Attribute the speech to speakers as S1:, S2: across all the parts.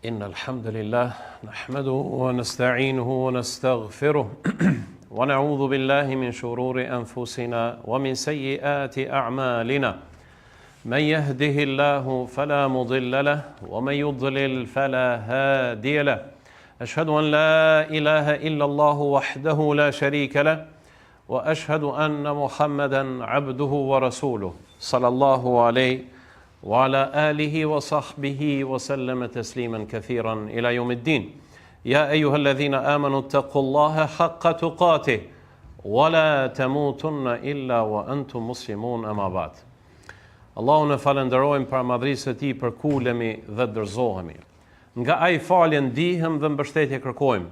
S1: إن الحمد لله نحمده ونستعينه ونستغفره ونعوذ بالله من شرور أنفسنا ومن سيئات أعمالنا من يهده الله فلا مضل له ومن يضلل فلا هادي له أشهد أن لا إله إلا الله وحده لا شريك له وأشهد أن محمدا عبده ورسوله صلى الله عليه وعلى آله وصحبه وسلم تسليما كثيرا إلى يوم الدين يا أيها الذين آمنوا اتقوا الله حق تقاته ولا تموتن إلا وأنتم مسلمون أما بعد Allahun e falenderojmë për madhrisë e tij, për kulemi dhe dorëzohemi. Nga ai falje ndihem dhe mbështetje kërkojmë.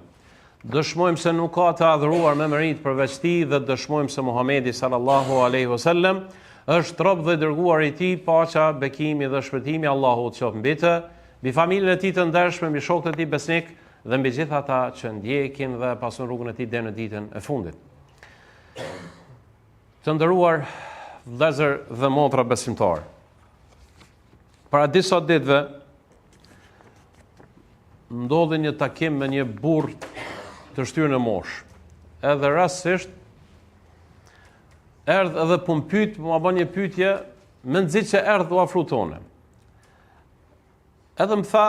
S1: Dëshmojmë se nuk ka të adhuruar me merit përveç tij dhe dëshmojmë se Muhamedi sallallahu alaihi wasallam është rob dhe dërguar i tij, paqja, bekimi dhe shpëtimi Allahut qoftë mbi të, mbi familjen e tij të ndershme, mbi shokët e tij besnik dhe mbi gjithë ata që ndjekin dhe pasun rrugën e tij deri në ditën e fundit. Të nderuar vëllezër dhe motra besimtar. Para disa ditëve ndodhi një takim me një burr të shtyrë në moshë. Edhe rastësisht erdhë edhe po më pyet, më bën një pyetje, më nxit që erdhë u afru tone. Edhe më tha,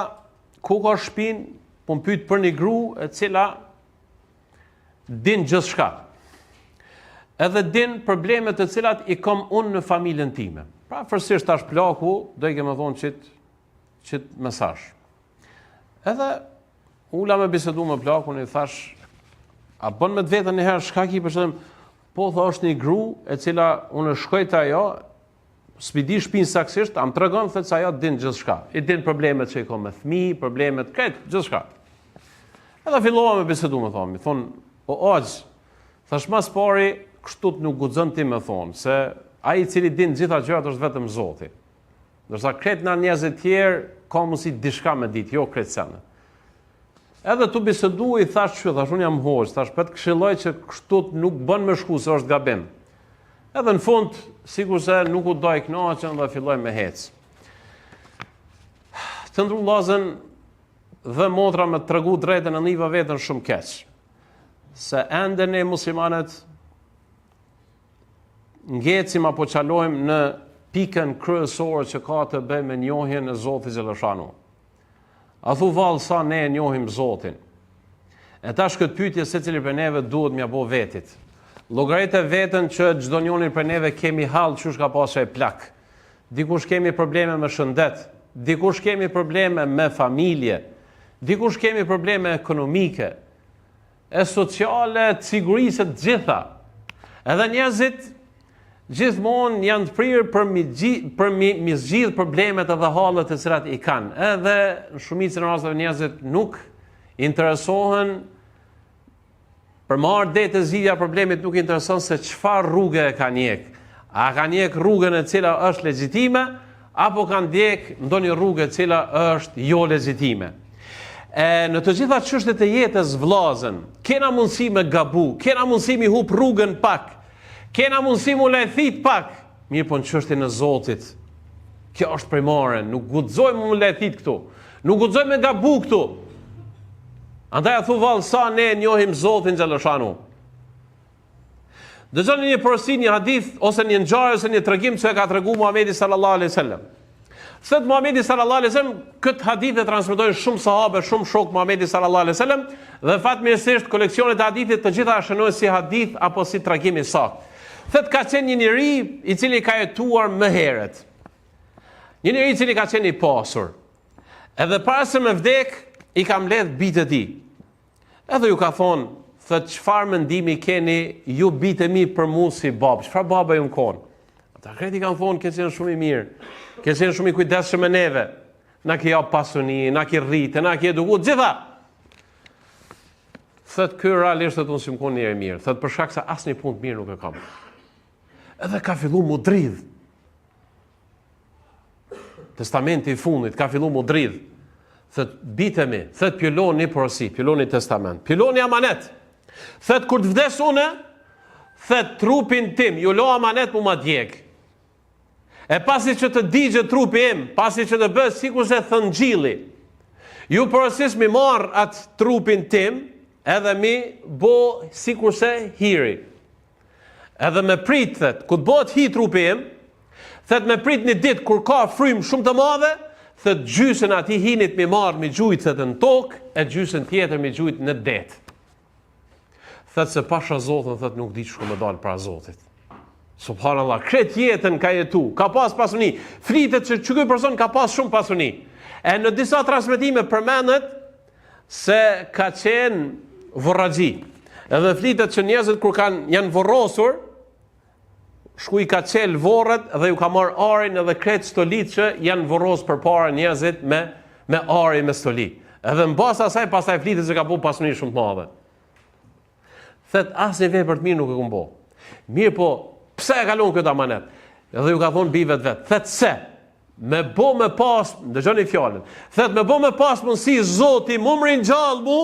S1: ku ka shtëpinë, po më pyet për një grua e cila din gjithçka. Edhe din problemet të cilat i kam unë në familjen time. Pra, fërsisht tash plaku, do i kemë thonë qit mesazh. Edhe ula me bisedu me plakun, i thash, a bën me të vetën një herë shka ki për shëllim, po tha është një gru e cila unë shkojta ajo, s'pidi shpinë saksisht, am tregon thët se ajo din gjithçka. I din problemet që i ka me fëmijë, problemet këtë, gjithçka. Edhe fillova me bisedu me thonë, o aq, thash mas pari, kështu nuk guxon ti me thonë, se ai i cili din gjitha gjërat është vetëm Zoti. Ndërsa kretë na njerëzit tjerë ka mundësi diçka me ditë, jo kretë sene. Edhe tu bisedu i thash që, thash unë jam hoqë, thash për të këshilloj që kështu nuk bën me shku se është gabim. Edhe në fund, sikur se nuk u doj kënaqen dhe filloj me hec. Të ndru vllazën dhe motra me tregu drejtën e niva vetën shumë keq. Se ende ne muslimanët ngecim apo qalojmë në pikën kryesore që ka të bëjë me njohjen e Zotit Xhelashanu. A thu vallë sa ne e njohim Zotin. E tash këtë pyetje secili për neve duhet m'ja bo vetit. Llogaritë veten që çdo njëri për neve kemi hall çush ka pasur e plak. Dikush kemi probleme me shëndet, dikush kemi probleme me familje, dikush kemi probleme ekonomike, e sociale, të sigurisë të gjitha. Edhe njerëzit gjithmonë janë të prirë për mi zgjidh problemet edhe hallet e cilat i kanë. Edhe në shumicën e rasteve njerëzit nuk interesohen për marrë det e zgjidhja problemit, nuk intereson se çfarë rrugë e ka njek. A ka njek rrugën e cila është legjitime, apo ka ndjek ndonjë rrugë e cila është jo legjitime. Në të gjitha çështjet e jetës vllazën, kena mundësi me gabu, kena mundësi mi hup rrugën pak. Kena mundësi mu lejthit pak, mirë po në çështjen e Zotit. Kjo është primare, nuk guxojmë mu lejthit këtu, nuk guxojmë me gabu këtu. Andaj a thu vallë sa ne njohim Zotin Xhelashanu. Dëgjoni një porosi, një hadith, ose një ngjarje, ose një tregim që e ka tregu Muhamedi sallallahu alaihi wasallam. Thot Muhamedi sallallahu alaihi wasallam, këtë hadith e transmetojnë shumë sahabe, shumë shok Muhamedi sallallahu alaihi wasallam, dhe fatmirësisht koleksionet e hadithit të gjitha shënojnë si hadith apo si tregim i saktë. Thët ka qenë një njeri i cili ka jetuar më herët. Një njeri i cili ka qenë i pasur. Edhe para se me vdek, i ka mbledh bitë e tij. Edhe ju ka thonë, thët çfarë mendimi keni ju bitë e mi për mua si babë? Çfarë baba ju më konë? Ata kreti kanë thonë, ke qenë shumë i mirë, ke qenë shumë i kujdesshëm me neve. Na ke jap pasuni, na ke rritë, na ke edukuar, gjitha. Thët ky realisht unë si më konë njëri mirë. Thët për shkak se asnjë punë të mirë nuk e kam. Edhe ka fillu mu dridh. Testamenti i fundit ka fillu mu dridh. Thët bitemi, thët pjelloni porosi, pjelloni testament, pjelloni amanet. Thët kur të vdes une, thët trupin tim, ju lo amanet mu ma djeg. E pasi që të digje trupi im, pasi që të bëj sikur se thëngjilli, Ju porosis mi marr atë trupin tim, edhe mi bo sikurse hiri. Edhe me prit, thet, ku të bëhet hi trupi im, thet me prit një ditë kur ka frymë shumë të madhe, thet gjysën ati hinit mi marr mi gjujt thet në tokë, e gjysën tjetër mi gjujt në det. Thet se pasha Zotin, thet nuk di çka më dal para Zotit. Subhanallahu, kret jetën ka jetu, ka pas pasuni. Flitet se ky person ka pas shumë pasuni. E në disa transmetime përmendet se ka qenë vorraxhi. Edhe flitet që njerëzit kur janë vorrosur, shku i ka qel vorret dhe ju ka marr arin edhe kret stolit që janë vorros përpara njerëzit me ari me stoli. Edhe mbas asaj pastaj flitet se ka bu pasuni shumë të madhe. Thet asnjë vepër të mirë nuk e kum bë. Mirë po, pse e kalon këtë amanet? Edhe ju ka thonë bijve të vet. Thet se me bë me pas, dëgjoni fjalën. Thet me bë me pas mundsi Zoti më ringjall mu.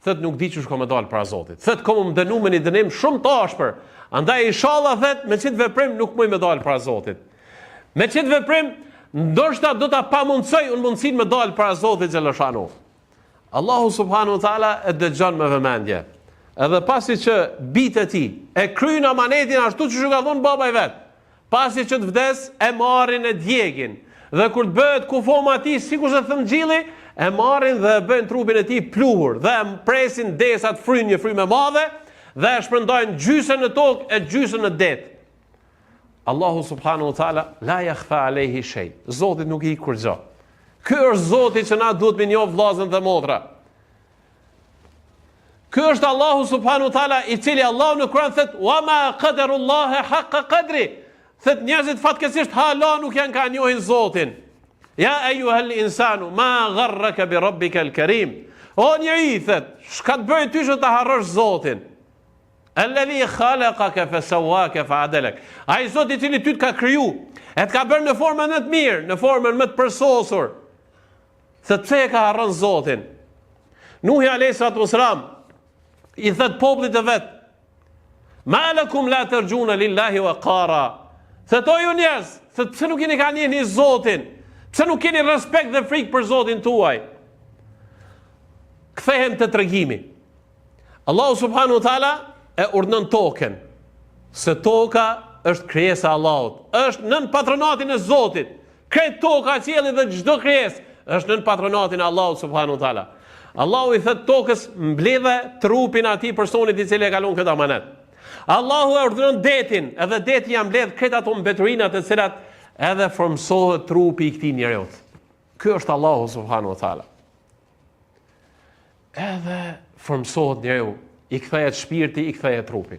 S1: Thet nuk di çu shko më dal para Zotit. Thet komo më dënu me një dënim shumë të ashpër. Andaj inshallah thet me çit veprim nuk më dal para Zotit. Me çit veprim ndoshta do ta pamundsoj unë mundsinë me dal para Zotit xhaleshanu. Allahu subhanahu wa taala e dëgjon me vëmendje. Edhe pasi që bitë e ti e kryin amanetin ashtu që ka thonë baba i vetë, pasi që të vdes e marrin e djegin, dhe kur të bëhet kufoma ti sikur se thënë gjili, e marrin dhe e bëjnë trupin e ti pluhur, dhe e presin desat fryn një frymë e madhe, dhe e shpërndajnë gjysën në tokë e gjysën në det. Allahu subhanahu wa taala la yakhfa alayhi shay. Zoti nuk i kur gjë. Ky është Zoti që na duhet me njoh vllazën dhe motra. Ky është Allahu subhanahu wa taala i cili Allahu në Kur'an thot wa ma qadarullahi haqqa qadri. Thot njerëzit fatkeqësisht hala nuk janë ka njohin Zotin. Ja ayyuhal insanu ma gharraka bi rabbikal karim. O njeri thot, çka të bëj ty që ta harrosh Zotin? Alladhi khalaqaka fa sawwaka fa adalak. Ai Zoti i cili ty të ka kriju, e të ka bërë në formën më të mirë, në formën më të përsosur. Thot pse e ka harron Zotin? Nuhi alayhi salatu wasalam i thët popullit e vetë, ma lakum la tërgjuna lillahi wa qara. Thët o ju njerëz, thët pse nuk keni ka njeni Zotin, pse nuk keni respekt dhe frikë për Zotin tuaj. Kthehem të tregimi. Allahu subhanahu wa taala e urdhnon tokën, se toka është krijesa e Allahut, është nën patronatin e Zotit. Krejt toka, qielli dhe çdo krijesë është nën patronatin e Allahut subhanahu wa taala. Allahu i thët tokës mbledhe trupin atij personit i cili e kalon këtë amanet. Allahu e urdhëron detin, edhe deti ja mbledh këtë ato mbeturina të cilat edhe formsohet trupi i këtij njeriu. Ky është Allahu subhanahu wa taala. Edhe formsohet njeriu, i kthehet shpirti, i kthehet trupi.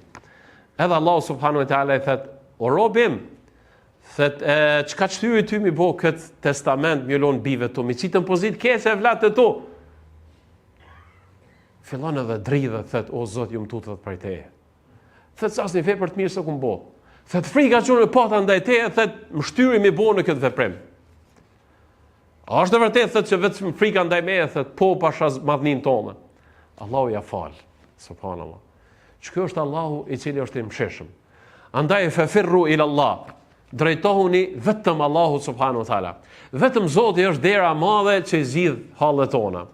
S1: Edhe Allahu subhanahu wa taala i thët, o robim, thët çka çthyri ty mi bë kët testament mi lon bijve tu, mi citën pozit keqe vllatë tu. Fillon edhe dridhe, thët, o Zot, ju më tutët prej teje. Thët, sa asnjë vepër të mirë se kum bo. Thët, frika që në pata ndaj teje, thët, më shtyri mi bo në këtë veprim. A është dhe vërtet, thët, që vetëm frika ndaj meje, thët, po pasha madhnin tonë. Allahu ja falë, subhanallah. Që kjo është Allahu i cili është i msheshëm. Andaj fefirru ila Allah. Drejtohuni vetëm Allahu subhanahu wa taala. Vetëm Zoti është dera madhe që i zgjidh hallet tona.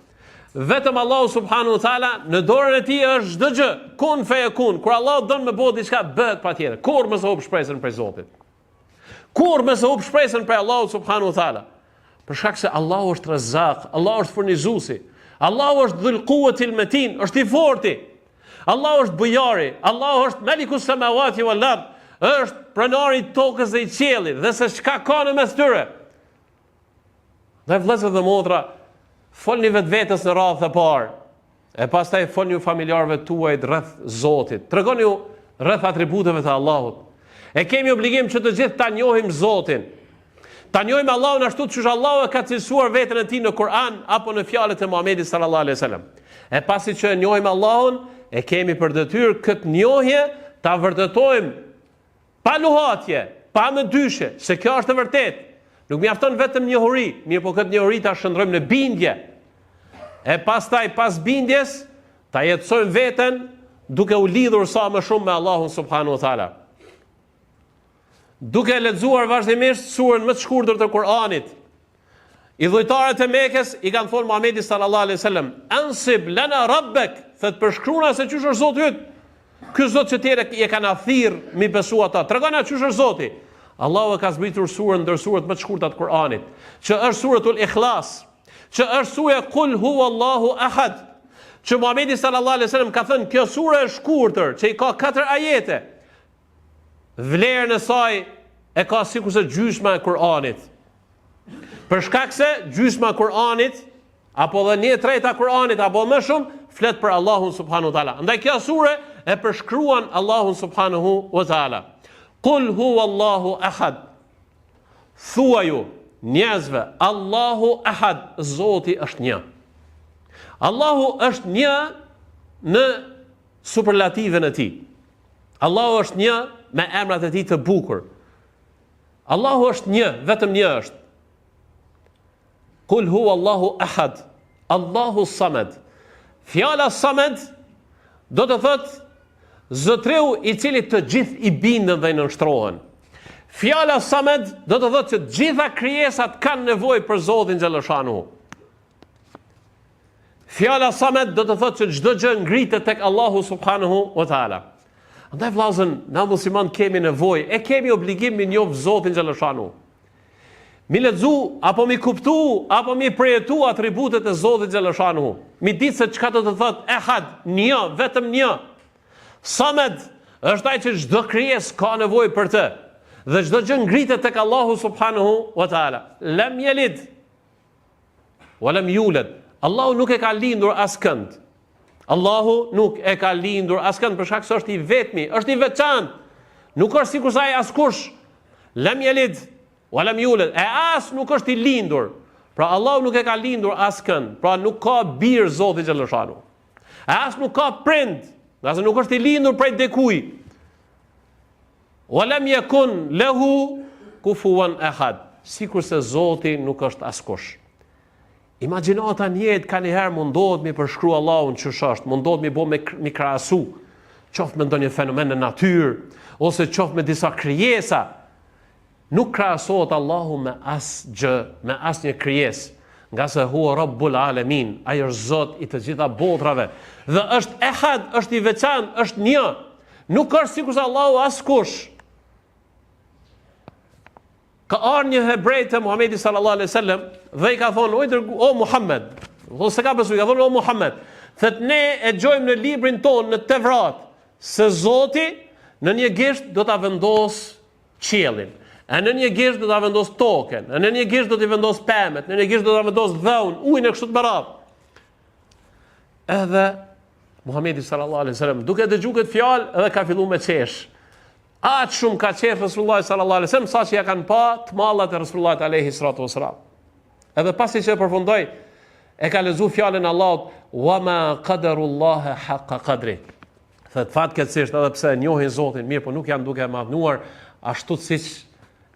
S1: Vetëm Allahu subhanahu wa taala në dorën e tij është çdo gjë. Kun feyekun. Kur Allahu don me bëu diçka bëhet patjetër. Kur mos e hub shpresën prej Zotit. Kur mos e hub shpresën prej Allahut subhanahu wa taala. Për shkak se Allahu është Razzaq, Allahu është furnizuesi. Allahu është Dhul Quwwatil Matin, është i forti. Allahu është bujari, Allahu është Malikus Samawati wal Ard, është pronari i tokës dhe i qiellit, dhe se çka ka në mes tyre. Dhe vëllezër dhe motra, folni vetvetes në radhë e parë, e pastaj folni ju familjarëve tuaj rreth Zotit. Tregoni ju rreth atributeve të Allahut. E kemi obligim që të gjithë ta njohim Zotin. Ta njohim Allahun ashtu siç Allahu e ka cilësuar veten e tij në Kur'an apo në fjalët e Muhamedit sallallahu alaihi wasallam. E pasi që njohim Allahun, e kemi për detyrë këtë njohje ta vërtetojmë pa luhatje, pa mendyshje, se kjo është e vërtetë. Nuk mjafton vetëm njohuri, mirë po këtë njohuri ta shndrojmë në bindje. E pastaj pas bindjes ta jetësojmë veten duke u lidhur sa më shumë me Allahun subhanahu wa taala. Duke lexuar vazhdimisht surën më të shkurtër të Kur'anit. I dhujtarët e Mekës i kanë thonë Muhamedit sallallahu alaihi wasallam, "Ansib lana rabbek", thot përshkruana se çysh është Zoti yt. Ky Zot që tjerë e kanë thirr mi besu ata. Tregona çysh është Zoti. Allahu ka zbritur surën ndër surat më të shkurta të Kuranit, që është suratul Ikhlas, që është sura Qul huwallahu ahad. Që Muhamedi sallallahu alaihi wasallam ka thënë kjo sure është shkurtër, që i ka 4 ajete. Vlerën e saj e ka sikurse gjysma e Kuranit. Për shkak se gjysma e Kuranit apo dhe 1/3 e Kuranit apo më shumë flet për Allahun subhanahu wa taala. Andaj kjo sure e përshkruan Allahun subhanahu wa taala. Qul huwallahu ahad. Thuaju njerëzve, Allahu ahad, Zoti është një. Allahu është një në superlativen e tij. Allahu është një me emrat e tij të bukur. Allahu është një, vetëm një është. Qul huwallahu ahad, Allahu samad. Fjala samad do të thotë Zotreu i cili të gjithë i bindën dhe i nënshtrohen. Fjala samad do të thotë që të gjitha krijesat kanë nevojë për Zotin xhallashanuhu. Fjala samad do të thotë që çdo gjë ngritet tek Allahu subhanahu wa taala. Andaj vllazën, na musliman kemi nevojë, e kemi obligim mi njoh Zotin xhallashanuhu. Mi lexu apo mi kuptu apo mi përjetu atributet e Zotit xhallashanuhu. Mi ditë se çka do të thotë ehad, një, vetëm një. Samad është ai që çdo krijesë ka nevojë për të. Dhe çdo gjë ngritet tek Allahu subhanahu wa taala. Lam yalid wa lam yulad. Allahu nuk e ka lindur askënd. Allahu nuk e ka lindur askënd për shkak se është i vetmi, është i veçantë. Nuk është sikur sa ai askush. Lam yalid wa lam yulad. E as nuk është i lindur. Pra Allahu nuk e ka lindur askënd. Pra nuk ka bir Zoti xhallashanuhu. E as nuk ka prind. Nëse nuk është i lindur prej dekuj. Walam yakun lahu kufuwan ahad. Sikur se Zoti nuk është askush. Imagjinata njëjtë ka njëherë mundohet mi përshkru Allahun ç'është është, mundohet mi bo mi krahasu, qoftë me ndonjë fenomen në natyrë, ose qoftë me disa krijesa. Nuk krahasohet Allahu me asgjë, me asnjë krijesë. Nga se huwa Rabbul Alamin, ai është Zot i të gjitha botrave. Dhe është ehad, është i veçantë, është një. Nuk është sikur se Allahu askush. Ka ardhur një hebrej te Muhamedi sallallahu alaihi wasallam dhe i ka thonë, o Muhammed, ose ka besuar, ka thonë o Muhammed, thot ne e gjojmë në librin ton në Tevrat se Zoti në një gisht do ta vendos qiellin. E në një gisht do ta vendos tokën, e në një gisht do t'i vendos pemët, në një gisht do ta vendos dhëun, ujin e kështu të meradh. Edhe Muhamedi sallallahu alaihi wasallam duke dëgjuar këtë fjalë edhe ka filluar me qesh. Aq shumë ka qesh Resulullah sallallahu alaihi wasallam sa që ja kanë pa të mallat e Resulullah alaihi salatu wasalam. Edhe pasi që e përfundoi, e ka lexuar fjalën e Allahut, "Wa ma qadarullaha haqqa qadri." Thot fatkeqësisht edhe pse njohin Zotin mirë, por nuk janë duke e madhnuar ashtu siç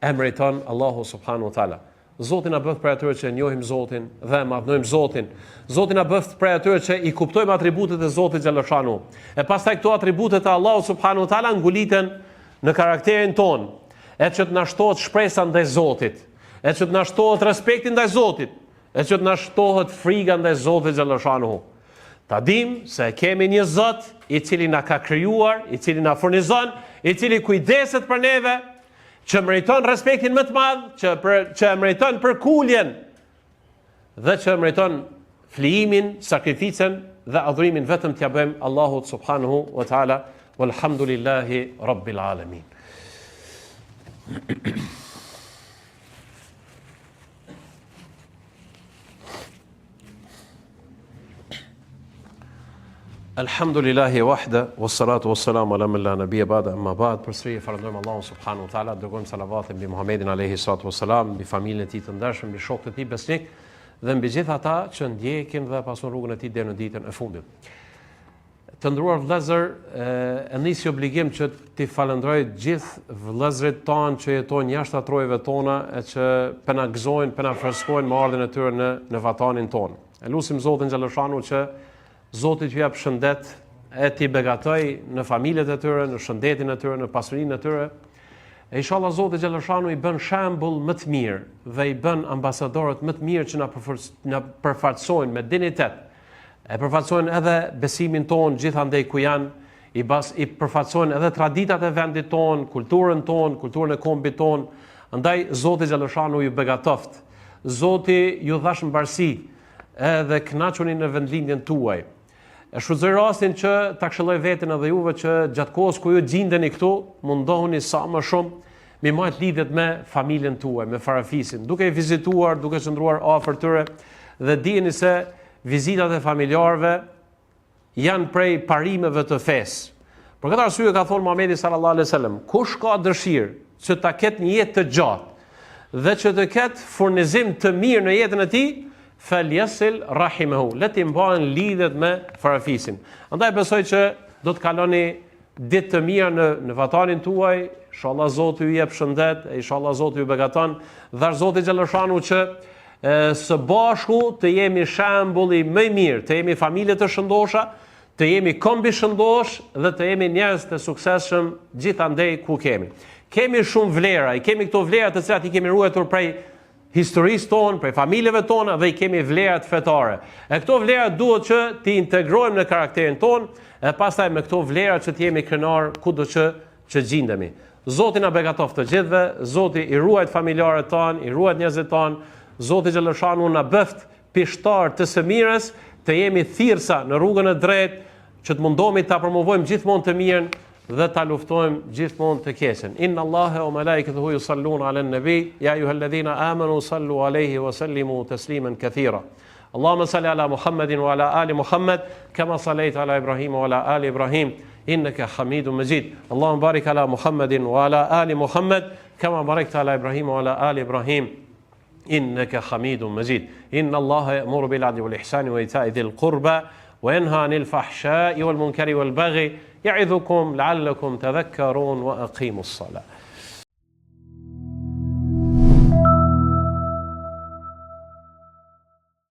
S1: e meriton Allahu subhanahu wa taala. Zoti na bëft për atyre që njohim Zotin dhe e madhnojmë Zotin. Zoti na bëft për atyre që i kuptojmë atributet e Zotit xhallashanuhu. E pastaj këto atributet e Allahut subhanahu wa taala nguliten në karakterin ton, e që të na shtohet shpresa ndaj Zotit, e që të na shtohet respekti ndaj Zotit, e që të na shtohet frika ndaj Zotit xhallashanuhu. Ta dim se kemi një Zot i cili na ka krijuar, i cili na furnizon, i cili kujdeset për neve, që meriton respektin më të madh, që meriton përkuljen dhe që meriton flijimin, sakrificën dhe adhurimin vetëm t'ia bëjmë Allahut subhanahu wa taala. Walhamdulillahi rabbil alamin. Alhamdulillahi wahda, wassalatu wassalamu ala man la nabiyya ba'da, amma ba'd. Përsëri falënderojmë Allahun subhanahu wa taala, dërgojmë salavatin mbi Muhamedit alayhi salatu wassalam, mbi familjen e tij të ndershëm, mbi shokët e tij besnik dhe mbi gjithë ata që ndjekin dhe pasun rrugën e tij deri në ditën e fundit. Të nderuar vëllezër, e nisi obligim që t'i falenderoj gjithë vëllezërit tanë që jetojnë jashtë atrojeve tona e që pena gëzojnë, pena freskojnë me ardhen e tyre në vatanin tonë. E lutim Zotin xhallashanuhu që Zoti t'ju jap shëndet, e t'i begatoj në familjet e tyre, në shëndetin e tyre, në pasurinë e tyre, E inshallah Zoti Xhaleshanu i bën shembull më të mirë dhe i bën ambasadorët më të mirë që na përfaqësojnë me dinitet. E përfaqësojnë edhe besimin ton gjithandej ku janë, i përfaqësojnë edhe traditat e vendit ton, kulturën e kombit ton. Andaj Zoti Xhaleshanu ju begatoft. Zoti ju dhash mbarësi edhe kënaquni në vendlindjen tuaj. E shfrytëzoj rastin që ta këshilloj veten edhe juve që gjatë kohës ku ju gjendeni këtu, mundohuni sa më shumë me majt lidhjet me familjen tuaj, me farafisin, duke i vizituar, duke qëndruar afër tyre, dhe dijeni se vizitat e familjarëve janë prej parimeve të fesë. Për këtë arsye ka thonë Muhamedi sallallahu alaihi wasallam, kush ka dëshirë që ta ketë një jetë të gjatë dhe që të ketë furnizim të mirë në jetën e tij, falyasil rahimehu, le të mbajnë lidhjet me farafisin. Andaj besoj që do të kaloni ditë të mira në vatanin tuaj, inshallah Zoti ju jep shëndet, inshallah Zoti ju begaton, dhash Zoti Xhaleshanu që së bashku të jemi shembulli më i mirë, të jemi familje të shëndosha, të jemi kombi shëndosh dhe të jemi njerëz të suksesshëm gjithandej ku kemi. Kemi shumë vlera, i kemi këto vlera të cilat i kemi ruajtur prej historisë tonë, prej familjeve tona dhe i kemi vlerat fetare. E këto vlerat duhet që t'i integrojmë në karakterin tonë e pastaj me këto vlerat që t'jemi krenar kudo që gjindemi. Zoti na begatoft të gjithëve, Zoti i ruajt familjarët tanë, i ruajt njerëzit tanë, Zoti Xhaleshanu na bëft pishtar të së mirës, të jemi thirrsa në rrugën e drejtë, që të mundohemi ta promovojmë gjithmonë të mirën dhe ta luftojmë gjithmonë të keqen. Inna Allaha wa malaikatahu yusalluna 'alan nabi, ya ayyuhalladhina amanu sallu 'alayhi wa sallimu tasliman katira. Allahumma salli ala Muhammadin wa ala ali Muhammad kama sallaita ala Ibrahim wa ala ali Ibrahim innaka Hamidum Majid. Allahumma barik ala Muhammadin wa ala ali Muhammad kama barakta ala Ibrahim wa ala ali Ibrahim innaka Hamidum Majid. Inna Allaha ya'muru bil 'adli wal ihsani wa ita'i dhil qurba wa yanha 'anil fahsha'i wal munkari wal baghi يعظكم لعلكم تذكرون وأقيموا الصلاة